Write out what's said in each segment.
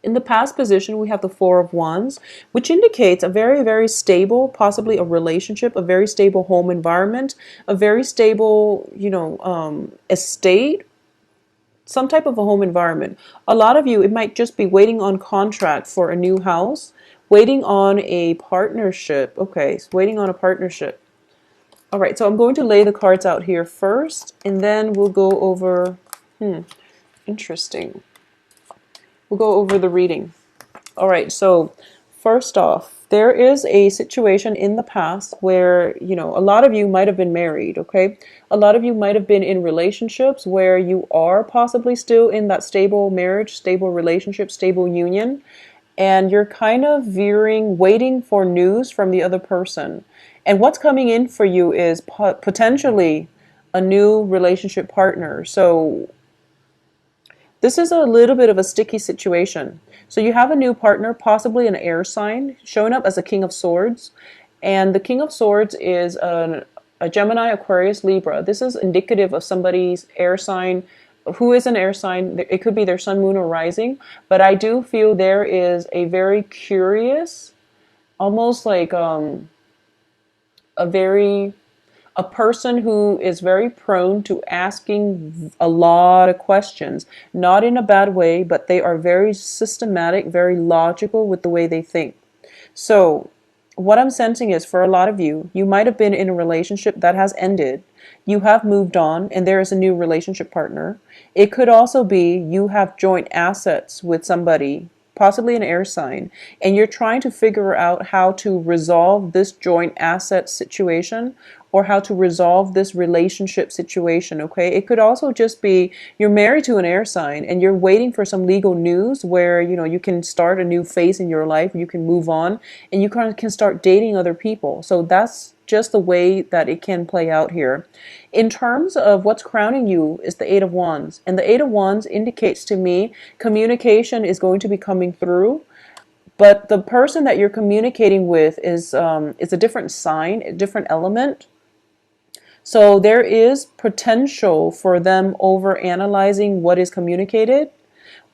In the past position, we have the Four of Wands, which indicates a very, very stable, possibly a relationship, a very stable home environment, a very stable, estate, some type of a home environment. A lot of you, it might just be waiting on contract for a new house, waiting on a partnership. Okay, so waiting on a partnership. All right, so I'm going to lay the cards out here first, and then we'll go over, interesting. We'll go over the reading. All right, so first off, there is a situation in the past where, a lot of you might have been married, okay? A lot of you might have been in relationships where you are possibly still in that stable marriage, stable relationship, stable union, and you're kind of veering, waiting for news from the other person. And what's coming in for you is potentially a new relationship partner. So this is a little bit of a sticky situation. So you have a new partner, possibly an air sign, showing up as a King of Swords. And the King of Swords is a Gemini, Aquarius, Libra. This is indicative of somebody's air sign. Who is an air sign? It could be their sun, moon, or rising. But I do feel there is a very curious, almost like a person who is very prone to asking a lot of questions, not in a bad way, but they are very systematic, very logical with the way they think. So what I'm sensing is, for a lot of you, you might have been in a relationship that has ended. You have moved on and there is a new relationship partner. It could also be you have joint assets with somebody, possibly an air sign, and you're trying to figure out how to resolve this joint asset situation, or how to resolve this relationship situation, okay? It could also just be you're married to an air sign and you're waiting for some legal news where, you can start a new phase in your life, you can move on, and you can start dating other people. So that's just the way that it can play out here. In terms of what's crowning you is the Eight of Wands. And the Eight of Wands indicates to me communication is going to be coming through. But the person that you're communicating with is a different sign, a different element. So there is potential for them over analyzing what is communicated,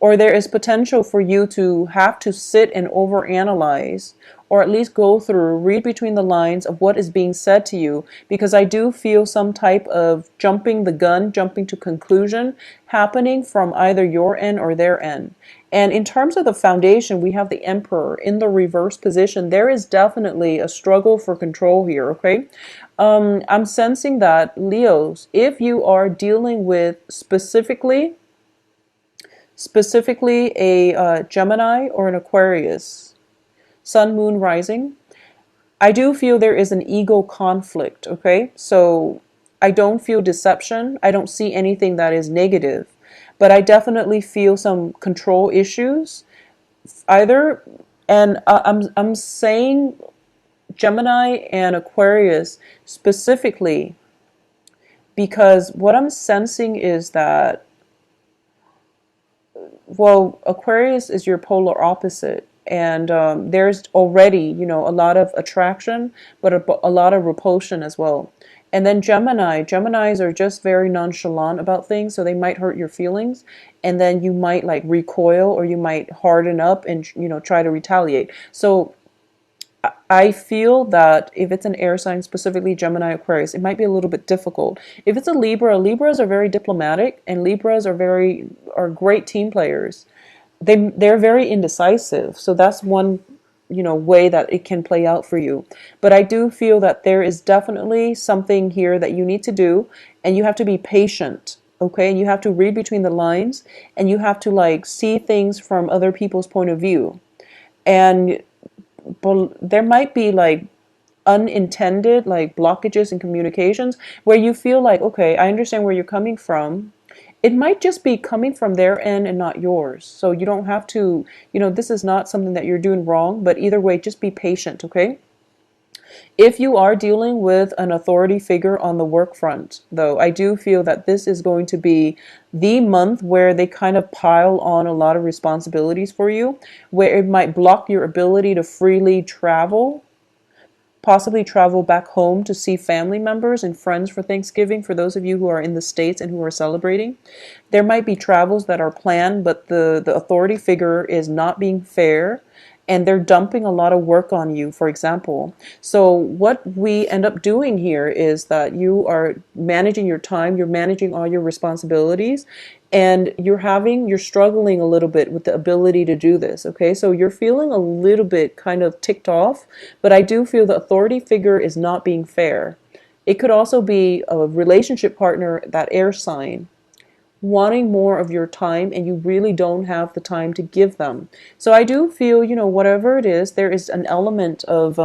or there is potential for you to have to sit and overanalyze, or at least go through, read between the lines of what is being said to you, because I do feel some type of jumping the gun, jumping to conclusion happening from either your end or their end. And in terms of the foundation, we have the Emperor in the reverse position. There is definitely a struggle for control here, okay? I'm sensing that, Leos, if you are dealing with specifically a Gemini or an Aquarius, Sun, Moon, Rising, I do feel there is an ego conflict, okay? So I don't feel deception. I don't see anything that is negative, but I definitely feel some control issues either. And I'm saying Gemini and Aquarius specifically because what I'm sensing is that, well, Aquarius is your polar opposite. And there's already, a lot of attraction, but a lot of repulsion as well. And then Geminis are just very nonchalant about things, so they might hurt your feelings. And then you might like recoil, or you might harden up and, try to retaliate. So I feel that if it's an air sign, specifically Gemini, Aquarius, it might be a little bit difficult. If it's a Libra, Libras are very diplomatic, and Libras are great team players. They're very indecisive, so that's one way that it can play out for you. But I do feel that there is definitely something here that you need to do, and you have to be patient, okay? And you have to read between the lines, and you have to like see things from other people's point of view. And there might be like unintended like blockages in communications where you feel like, okay, I understand where you're coming from. It might just be coming from their end and not yours. So you don't have to, this is not something that you're doing wrong, but either way, just be patient, okay? If you are dealing with an authority figure on the work front, though, I do feel that this is going to be the month where they kind of pile on a lot of responsibilities for you, where it might block your ability to freely travel, possibly travel back home to see family members and friends for Thanksgiving, for those of you who are in the States and who are celebrating. There might be travels that are planned, but the authority figure is not being fair and they're dumping a lot of work on you, for example. So what we end up doing here is that you are managing your time, you're managing all your responsibilities, and you're struggling a little bit with the ability to do this. Okay, so you're feeling a little bit kind of ticked off, but I do feel the authority figure is not being fair. It could also be a relationship partner, that air sign, wanting more of your time and you really don't have the time to give them. So I do feel, whatever it is, there is an element of,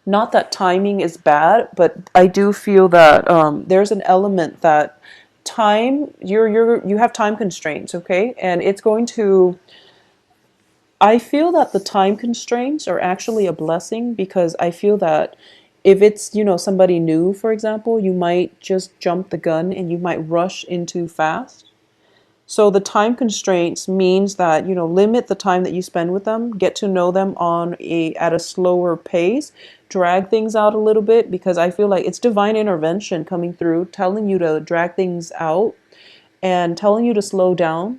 not that timing is bad, but I do feel that there's an element that you have time constraints, okay? And it's going to, I feel that the time constraints are actually a blessing, because I feel that if it's, somebody new, for example, you might just jump the gun and you might rush into fast. So the time constraints means that, limit the time that you spend with them, get to know them at a slower pace, drag things out a little bit, because I feel like it's divine intervention coming through, telling you to drag things out and telling you to slow down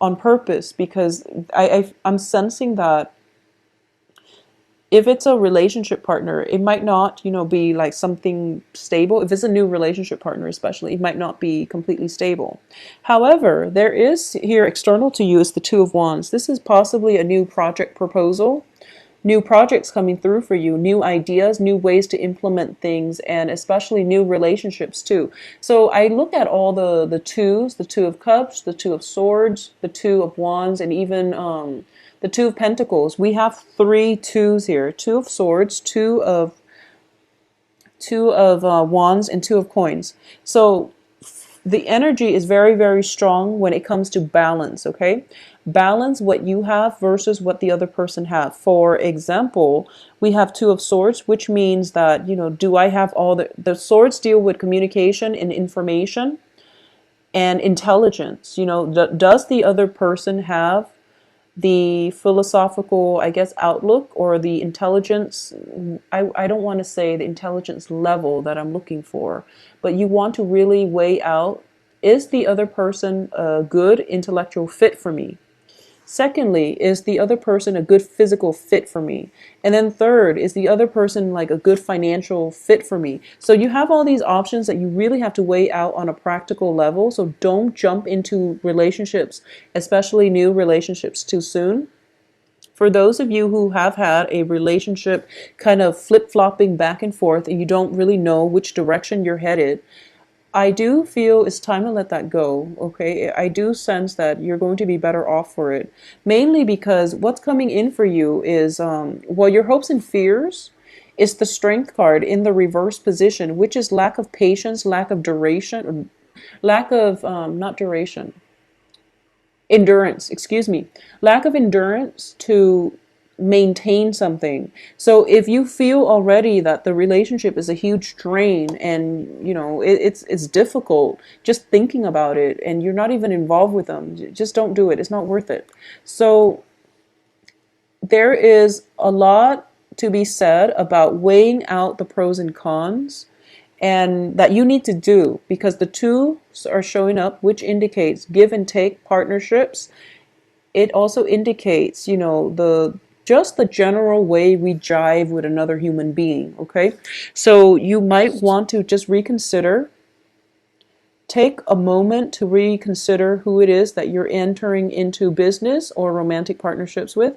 on purpose, because I'm sensing that if it's a relationship partner, it might not, be like something stable. If it's a new relationship partner, especially, it might not be completely stable. However, there is here external to you is the Two of Wands. This is possibly a new project proposal, new projects coming through for you, new ideas, new ways to implement things, and especially new relationships too. So I look at all the twos, the Two of Cups, the Two of Swords, the Two of Wands, and even the Two of Pentacles. We have three twos here: Two of Swords, two of Wands, and Two of Coins. So the energy is very, very strong when it comes to balance. Okay, balance what you have versus what the other person have. For example, we have Two of Swords, which means that, do I have all the swords deal with communication and information and intelligence. Does the other person have the philosophical, I guess, outlook or the intelligence? I don't want to say the intelligence level that I'm looking for, but you want to really weigh out, is the other person a good intellectual fit for me? Secondly, is the other person a good physical fit for me? And then third, is the other person like a good financial fit for me? So you have all these options that you really have to weigh out on a practical level. So don't jump into relationships, especially new relationships, too soon. For those of you who have had a relationship kind of flip-flopping back and forth and you don't really know which direction you're headed, I do feel it's time to let that go, okay? I do sense that you're going to be better off for it. Mainly because what's coming in for you is, your hopes and fears is the Strength card in the reverse position, which is lack of patience, lack of duration, lack of, not duration, endurance, excuse me, lack of endurance to maintain something. So if you feel already that the relationship is a huge drain and it's difficult just thinking about it and you're not even involved with them, just don't do it. It's not worth it. So there is a lot to be said about weighing out the pros and cons, and that you need to do, because the twos are showing up, which indicates give and take partnerships. It also indicates, just the general way we jive with another human being, okay? So you might want to just reconsider, take a moment to reconsider who it is that you're entering into business or romantic partnerships with,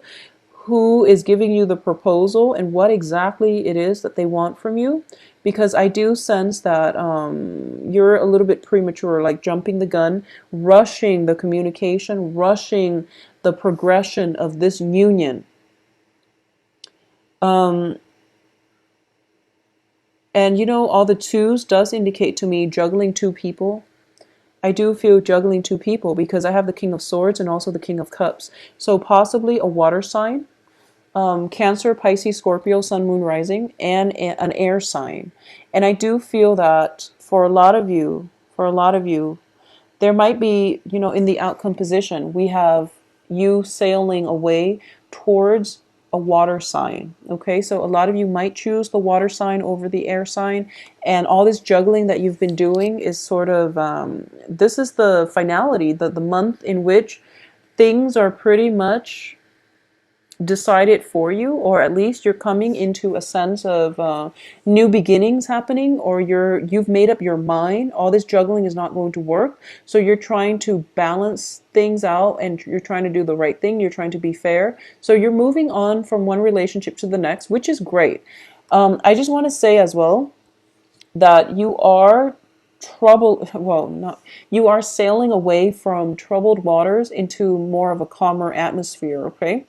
who is giving you the proposal, and what exactly it is that they want from you. Because I do sense that you're a little bit premature, like jumping the gun, rushing the communication, rushing the progression of this union. And all the twos does indicate to me juggling two people. I do feel juggling two people because I have the King of Swords and also the King of Cups. So possibly a water sign, Cancer, Pisces, Scorpio, Sun, Moon, Rising, and an air sign. And I do feel that for a lot of you, there might be, in the outcome position, we have you sailing away towards a water sign. Okay, so a lot of you might choose the water sign over the air sign, and all this juggling that you've been doing is sort of this is the finality, the month in which things are pretty much decide it for you, or at least you're coming into a sense of new beginnings happening, or you've made up your mind all this juggling is not going to work, so you're trying to balance things out and you're trying to do the right thing, you're trying to be fair, so you're moving on from one relationship to the next, which is great. I just want to say as well that you are not you are sailing away from troubled waters into more of a calmer atmosphere, okay?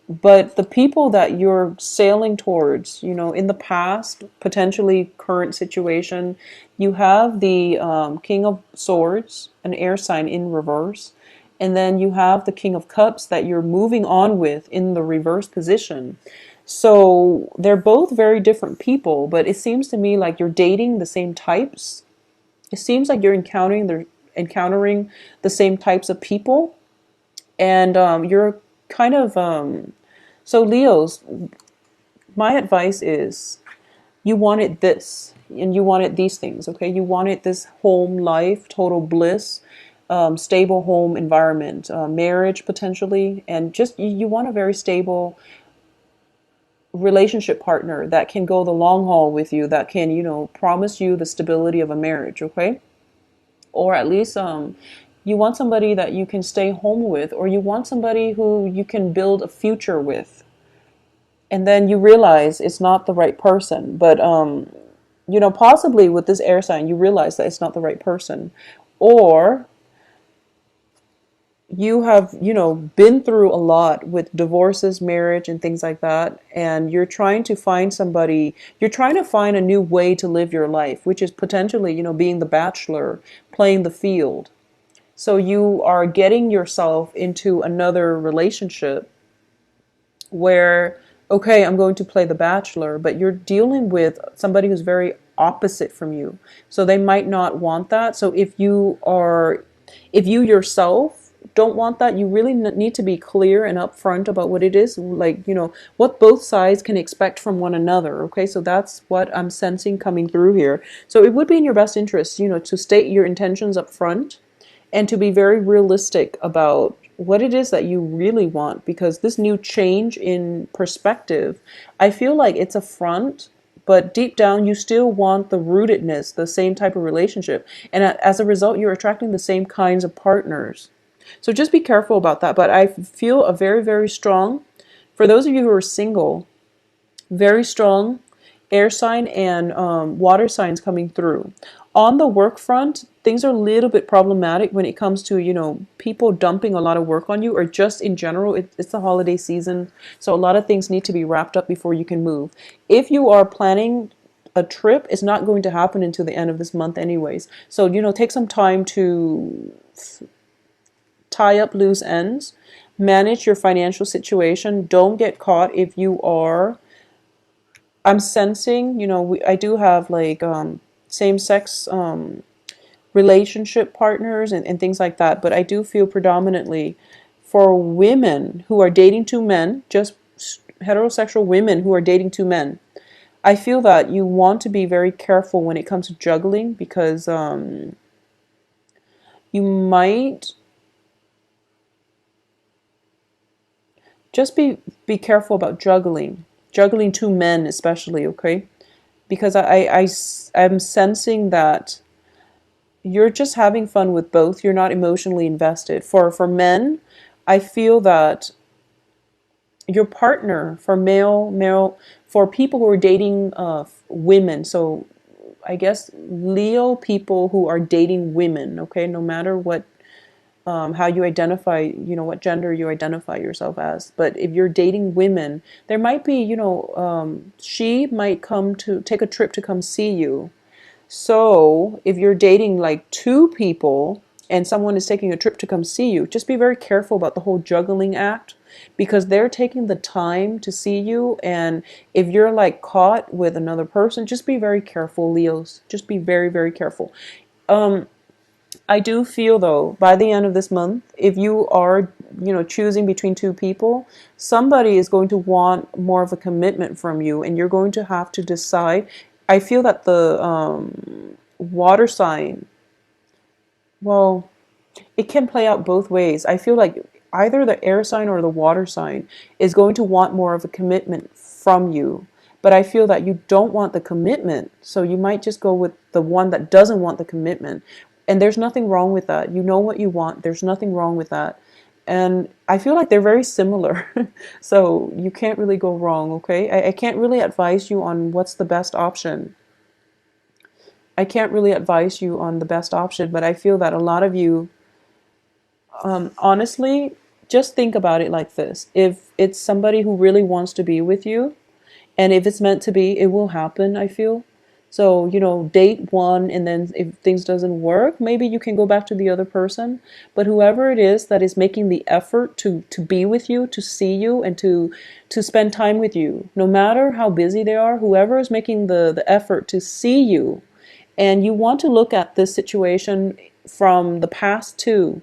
But the people that you're sailing towards, in the past, potentially current situation, you have the King of Swords, an air sign in reverse, and then you have the King of Cups that you're moving on with in the reverse position. So they're both very different people, but it seems to me like you're dating the same types. It seems like you're encountering the same types of people, and you're kind of so Leos, my advice is you wanted this and you wanted these things, okay? You wanted this home life, total bliss, stable home environment, marriage potentially, and just you want a very stable relationship partner that can go the long haul with you, that can, promise you the stability of a marriage, okay? Or at least you want somebody that you can stay home with, or you want somebody who you can build a future with. And then you realize it's not the right person. But possibly with this air sign, you realize that it's not the right person. Or you have, been through a lot with divorces, marriage, and things like that. And you're trying to find somebody, you're trying to find a new way to live your life, which is potentially, being the bachelor, playing the field. So you are getting yourself into another relationship where, okay, I'm going to play the bachelor, but you're dealing with somebody who's very opposite from you. So they might not want that. So if you yourself don't want that, you really need to be clear and upfront about what it is, like, what both sides can expect from one another. Okay, so that's what I'm sensing coming through here. So it would be in your best interest, to state your intentions up front and to be very realistic about what it is that you really want, because this new change in perspective, I feel like it's a front, but deep down you still want the rootedness, the same type of relationship, and as a result you're attracting the same kinds of partners. So just be careful about that. But I feel a very, very strong, for those of you who are single, very strong air sign and water signs coming through. On the work front, things are a little bit problematic when it comes to, people dumping a lot of work on you, or just in general, it's the holiday season. So a lot of things need to be wrapped up before you can move. If you are planning a trip, it's not going to happen until the end of this month anyways. So, take some time to tie up loose ends, manage your financial situation. Don't get caught if you are, I'm sensing, I do have like same-sex relationship partners and things like that, but I do feel predominantly for women who are dating two men, just heterosexual women who are dating two men, I feel that you want to be very careful when it comes to juggling, because you might just be careful about juggling two men especially, okay? Because I'm sensing that you're just having fun with both. You're not emotionally invested. For men, I feel that your partner, for male, for people who are dating women, so I guess Leo people who are dating women, okay, no matter what, how you identify, what gender you identify yourself as. But if you're dating women, there might be, she might come to take a trip to come see you. So if you're dating like two people and someone is taking a trip to come see you, just be very careful about the whole juggling act, because they're taking the time to see you. And if you're like caught with another person, just be very careful, Leos. Just be very, very careful. I do feel though, by the end of this month, if you are, choosing between two people, somebody is going to want more of a commitment from you, and you're going to have to decide. I feel that the water sign, well, it can play out both ways. I feel like either the air sign or the water sign is going to want more of a commitment from you. But I feel that you don't want the commitment. So you might just go with the one that doesn't want the commitment. And there's nothing wrong with that. You know what you want. There's nothing wrong with that. And I feel like they're very similar. So you can't really go wrong, okay? I can't really advise you on what's the best option. I can't really advise you on the best option, but I feel that a lot of you, honestly, just think about it like this. If it's somebody who really wants to be with you, and if it's meant to be, it will happen, I feel. So, date one, and then if things doesn't work, maybe you can go back to the other person. But whoever it is that is making the effort to be with you, to see you, and to spend time with you, no matter how busy they are, whoever is making the effort to see you, and you want to look at this situation from the past too.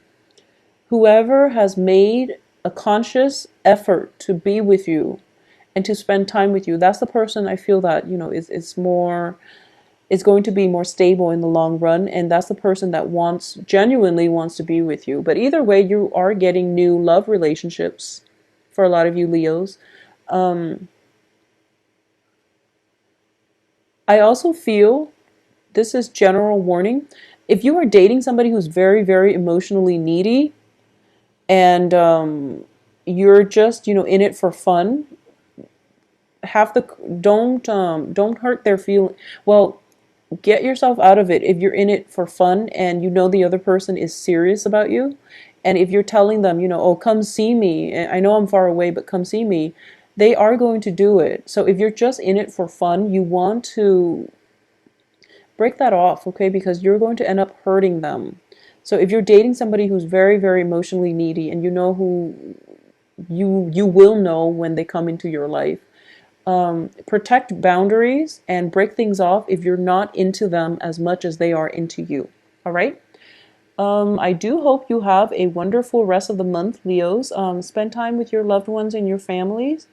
Whoever has made a conscious effort to be with you and to spend time with you, that's the person I feel that, is going to be more stable in the long run. And that's the person that genuinely wants to be with you. But either way, you are getting new love relationships for a lot of you Leos. I also feel, this is general warning, if you are dating somebody who's very, very emotionally needy, and you're just in it for fun, have the don't hurt their feeling. Well, get yourself out of it if you're in it for fun and you know the other person is serious about you. And if you're telling them, oh, come see me, I know I'm far away, but come see me, they are going to do it. So if you're just in it for fun, you want to break that off, okay? Because you're going to end up hurting them. So if you're dating somebody who's very, very emotionally needy, and you know who you will know when they come into your life, protect boundaries and break things off if you're not into them as much as they are into you. All right? I do hope you have a wonderful rest of the month, Leos. Spend time with your loved ones and your families.